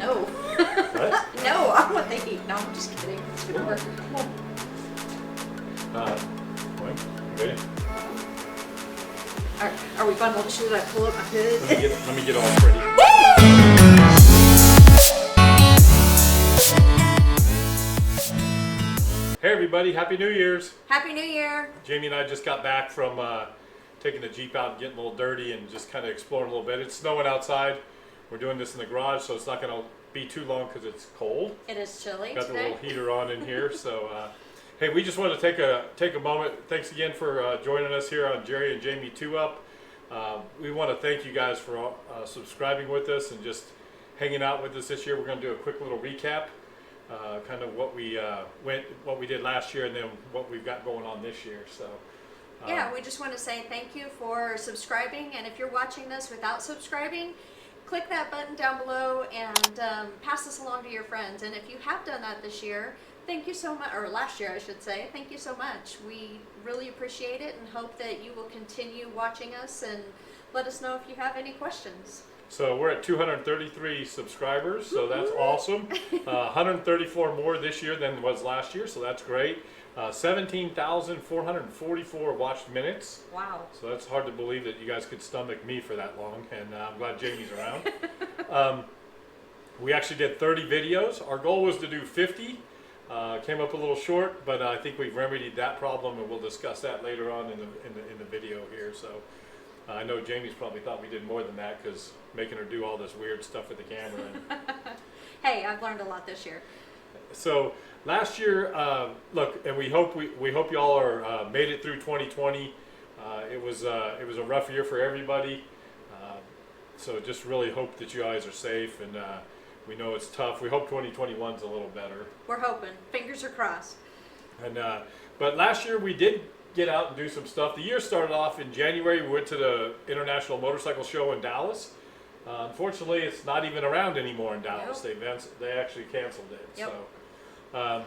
No. What? No, I want the heat. No, I'm just kidding. It's gonna work. Come on. Wait, ready? Are we bundled? Should I pull up my hood? Let me get all ready. Hey everybody, Happy New Year's! Happy New Year! Jamie and I just got back from taking the Jeep out and getting a little dirty and just kind of exploring a little bit. It's snowing outside. We're doing this in the garage, so it's not going to be too long because it's cold. It is chilly Got today. the little heater on in here, so hey, we just wanted to take a moment. Thanks again for joining us here on Jerry and Jamie2UP. We want to thank you guys for subscribing with us and just hanging out with us this year. We're going to do a quick little recap, kind of what we did last year, and then what we've got going on this year. So. Yeah, we just want to say thank you for subscribing, and if you're watching this without subscribing, click that button down below and pass this along to your friends. And if you have done that this year, thank you so much, or last year I should say, thank you so much. We really appreciate it and hope that you will continue watching us and let us know if you have any questions. So we're at 233 subscribers, so that's awesome. 134 more this year than was last year, so that's great. 17,444 watched minutes. Wow. So that's hard to believe that you guys could stomach me for that long, and I'm glad Jamie's around. We actually did 30 videos. Our goal was to do 50. Came up a little short, but I think we've remedied that problem, and we'll discuss that later on in the video here. So I know Jamie's probably thought we did more than that because making her do all this weird stuff with the camera. Hey, I've learned a lot this year. So last year, look, and we hope y'all are made it through 2020. It was a rough year for everybody. So just really hope that you guys are safe, and we know it's tough. We hope 2021's a little better. We're hoping. Fingers are crossed. And but last year we did get out and do some stuff. The year started off in January. We went to the International Motorcycle Show in Dallas. Unfortunately, it's not even around anymore in Dallas. Nope. They actually canceled it. Yep. So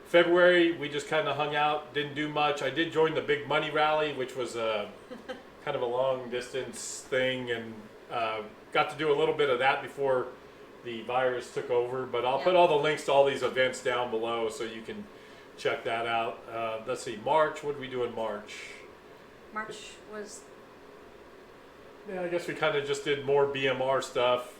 February we just kind of hung out, didn't do much. I did join the Big Money Rally, which was kind of a long distance thing, and got to do a little bit of that before the virus took over. But I'll put all the links to all these events down below so you can check that out. Let's see, March. What did we do in March? March was... Yeah, I guess we kind of just did more BMR stuff.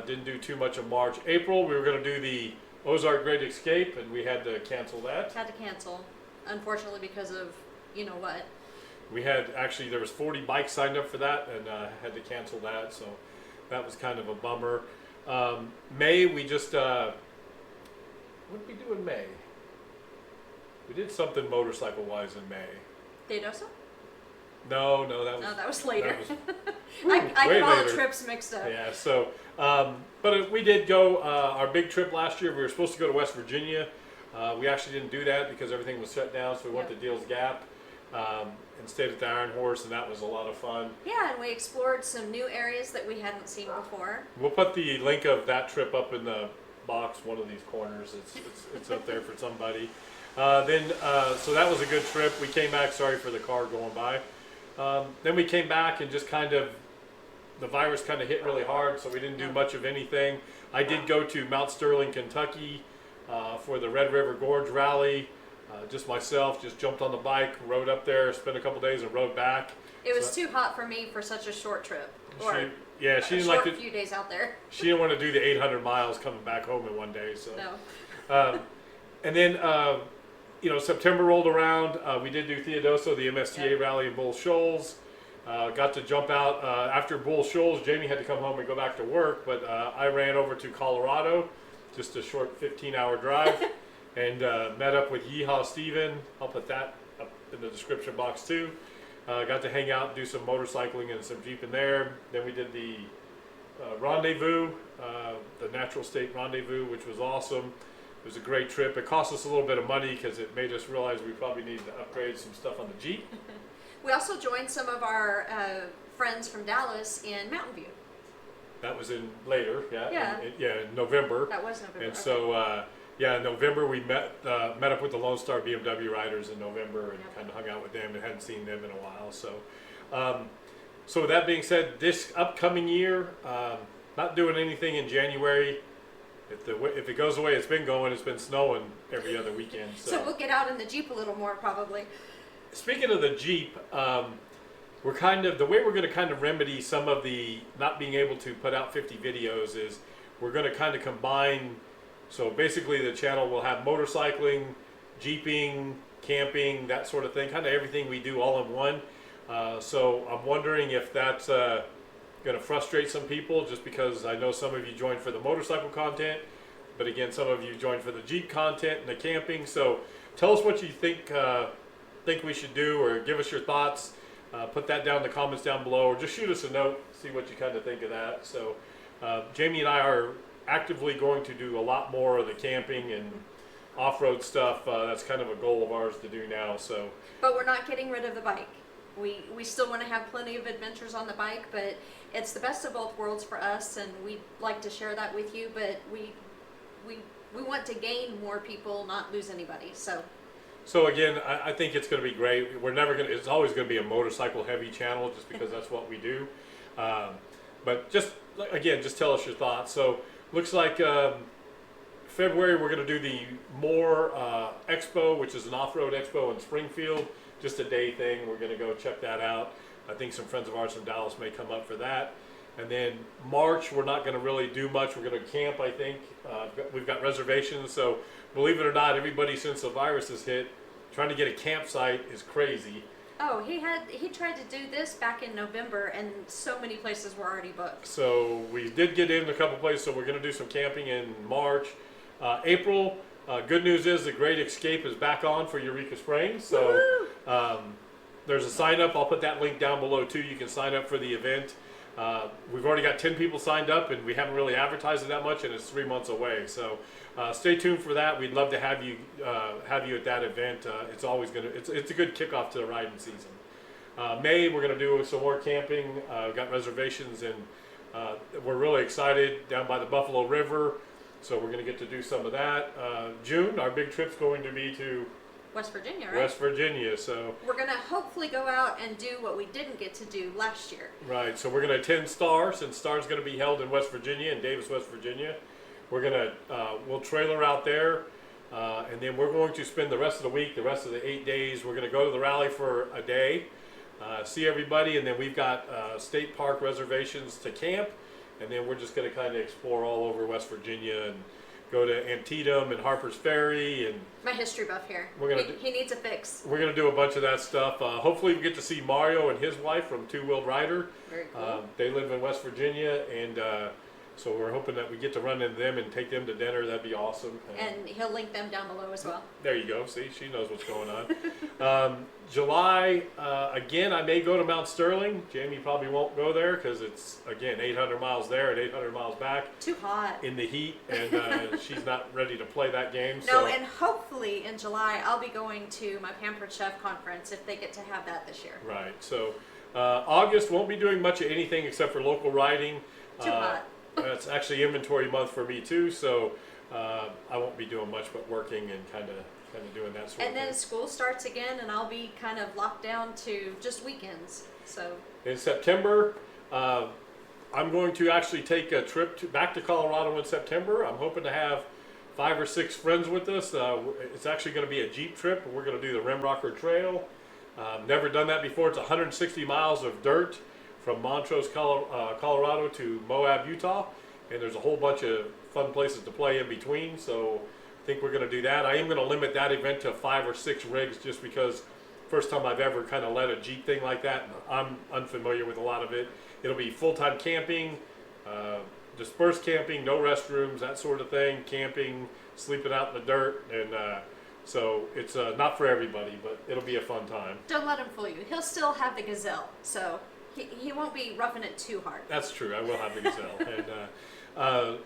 Didn't do too much of March. April, we were going to do the Ozark Great Escape, and we had to cancel that. Had to cancel, unfortunately, because of you know what. We had, actually, there was 40 bikes signed up for that, and had to cancel that, so that was kind of a bummer. May, we just, what did we do in May? We did something motorcycle-wise in May. Deodosa? No, that was later. That was, I way get all the later. trips mixed up. Yeah, so, but we did go, our big trip last year, we were supposed to go to West Virginia. We actually didn't do that because everything was shut down, so we went to Deals Gap and stayed at the Iron Horse, and that was a lot of fun. Yeah, and we explored some new areas that we hadn't seen before. We'll put the link of that trip up in the box, one of these corners. It's up there for somebody. So that was a good trip. We came back, sorry for the car going by. Then we came back and just kind of, the virus kind of hit really hard, so we didn't do much of anything. I did go to Mount Sterling, Kentucky for the Red River Gorge Rally. Just myself, just jumped on the bike, rode up there, spent a couple days and rode back. It was too hot for me for such a short trip. Or she didn't like a few days out there. She didn't want to do the 800 miles coming back home in one day. So. No. And then, September rolled around. We did do Theodoso, the MSTA rally in Bull Shoals. Got to jump out after Bull Shoals. Jamie had to come home and go back to work, but I ran over to Colorado, just a short 15-hour drive, and met up with Yeehaw Steven. I'll put that up in the description box too. Got to hang out and do some motorcycling and some Jeeping there. Then we did the Rendezvous, the Natural State Rendezvous, which was awesome. It was a great trip. It cost us a little bit of money because it made us realize we probably needed to upgrade some stuff on the Jeep. We also joined some of our friends from Dallas in Mountain View. That was in later, Yeah. In November. That was November. And so, in November we met up with the Lone Star BMW riders in November and kind of hung out with them and hadn't seen them in a while. So, so with that being said, this upcoming year, not doing anything in January. If it goes away, it's been going. It's been snowing every other weekend. So we'll get out in the Jeep a little more probably. Speaking of the Jeep, we're the way we're going to kind of remedy some of the not being able to put out 50 videos is we're going to kind of combine. So basically, the channel will have motorcycling, jeeping, camping, that sort of thing, kind of everything we do all in one. So I'm wondering if that's going to frustrate some people, just because I know some of you joined for the motorcycle content, but again, some of you joined for the Jeep content and the camping. So tell us what you think we should do, or give us your thoughts. Put that down in the comments down below, or just shoot us a note, see what you kind of think of that. So Jamie and I are actively going to do a lot more of the camping and off-road stuff. That's kind of a goal of ours to do now. So, but we're not getting rid of the bike. We still want to have plenty of adventures on the bike, but it's the best of both worlds for us, and we'd like to share that with you. But we want to gain more people, not lose anybody. So again, I think it's going to be great. We're never going to. It's always going to be a motorcycle heavy channel, just because that's what we do. But just tell us your thoughts. So looks like February we're going to do the More Expo, which is an off-road expo in Springfield. Just a day thing. We're going to go check that out. I think some friends of ours from Dallas may come up for that. And then March, we're not going to really do much. We're going to camp, I think. We've got reservations. So believe it or not, everybody since the virus has hit, trying to get a campsite is crazy. Oh, he tried to do this back in November, and so many places were already booked. So we did get in a couple places, so we're going to do some camping in March. April, good news is the Great Escape is back on for Eureka Springs. So there's a sign up. I'll put that link down below too. You can sign up for the event. We've already got 10 people signed up, and we haven't really advertised it that much, and it's 3 months away. So stay tuned for that. We'd love to have you at that event. It's always it's a good kickoff to the riding season. May, we're gonna do some more camping. We've got reservations, and we're really excited down by the Buffalo River. So we're gonna get to do some of that. June, our big trip's going to be to West Virginia, right? West Virginia. So we're going to hopefully go out and do what we didn't get to do last year. Right. So we're going to attend STAR, since STAR is going to be held in West Virginia, in Davis, West Virginia. We're going to we'll trailer out there, and then we're going to spend the rest of the week, the rest of the 8 days. We're going to go to the rally for a day, see everybody, and then we've got state park reservations to camp, and then we're just going to kind of explore all over West Virginia and go to Antietam and Harper's Ferry. And my history buff here. He needs a fix. We're going to do a bunch of that stuff. Hopefully we get to see Mario and his wife from Two Wheeled Rider. Very cool. They live in West Virginia, and so we're hoping that we get to run into them and take them to dinner. That'd be awesome. And he'll link them down below as well. There you go. See, she knows what's going on. July, again, I may go to Mount Sterling. Jamie probably won't go there because it's, again, 800 miles there and 800 miles back. Too hot. In the heat, and she's not ready to play that game. No, and hopefully in July I'll be going to my Pampered Chef conference if they get to have that this year. Right. So August won't be doing much of anything except for local riding. Too hot. It's actually inventory month for me too, so I won't be doing much but working and kind of doing that sort of thing. And then school starts again, and I'll be kind of locked down to just weekends. So in September, I'm going to actually take a trip back to Colorado in September. I'm hoping to have 5 or 6 friends with us. It's actually going to be a Jeep trip, and we're going to do the Rim Rocker Trail. Never done that before. It's 160 miles of dirt from Montrose, Colorado to Moab, Utah, and there's a whole bunch of fun places to play in between. So I think we're going to do that. I am going to limit that event to 5 or 6 rigs, just because first time I've ever kind of led a Jeep thing like that, and I'm unfamiliar with a lot of it. It'll be full-time camping, dispersed camping, no restrooms, that sort of thing, camping, sleeping out in the dirt, and so it's not for everybody, but it'll be a fun time. Don't let him fool you. He'll still have the Gazelle, so he won't be roughing it too hard. That's true. I will have the Gazelle.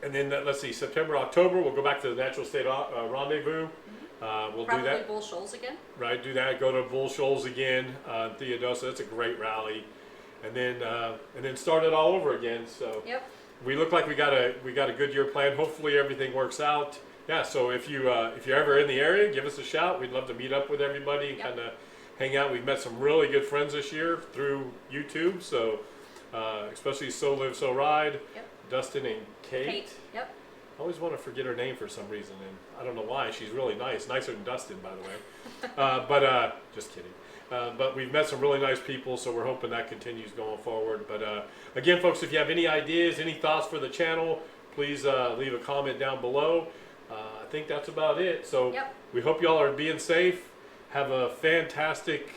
And then let's see, September, October, we'll go back to the Natural State Rendezvous. We'll probably do that. Bull Shoals again. Right, do that. Go to Bull Shoals again, Theodosia. That's a great rally, and then start it all over again. So yep. We look like we got a good year planned. Hopefully everything works out. Yeah. So if you're ever in the area, give us a shout. We'd love to meet up with everybody and kind of hang out. We've met some really good friends this year through YouTube. So especially So Live, So Ride, Yep. Dustin and Kate. Yep. I always want to forget her name for some reason, and I don't know why. She's really nice, nicer than Dustin, by the way. Just kidding. But we've met some really nice people, so we're hoping that continues going forward. But again, folks, if you have any ideas, any thoughts for the channel, please leave a comment down below. I think that's about it. So we hope y'all are being safe. Have a fantastic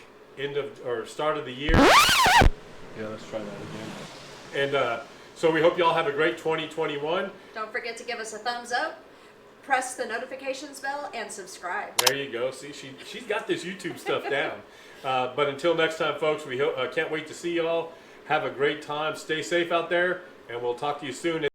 start of the year. Yeah, let's try that again. And so we hope y'all have a great 2021. Don't forget to give us a thumbs up, press the notifications bell, and subscribe. There you go. See, she's got this YouTube stuff down. But until next time, folks, we can't wait to see y'all. Have a great time. Stay safe out there, and we'll talk to you soon.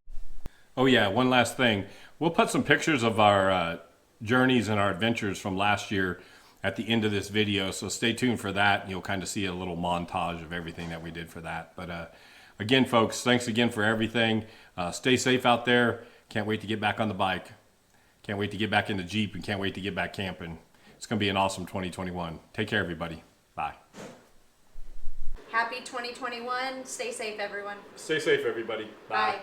Oh yeah, one last thing. We'll put some pictures of our journeys and our adventures from last year at the end of this video, so stay tuned for that. You'll kind of see a little montage of everything that we did for that. But again, folks, thanks again for everything. Stay safe out there. Can't wait to get back on the bike. Can't wait to get back in the Jeep, and can't wait to get back camping. It's going to be an awesome 2021. Take care, everybody. Bye. Happy 2021. Stay safe, everyone. Stay safe, everybody. Bye.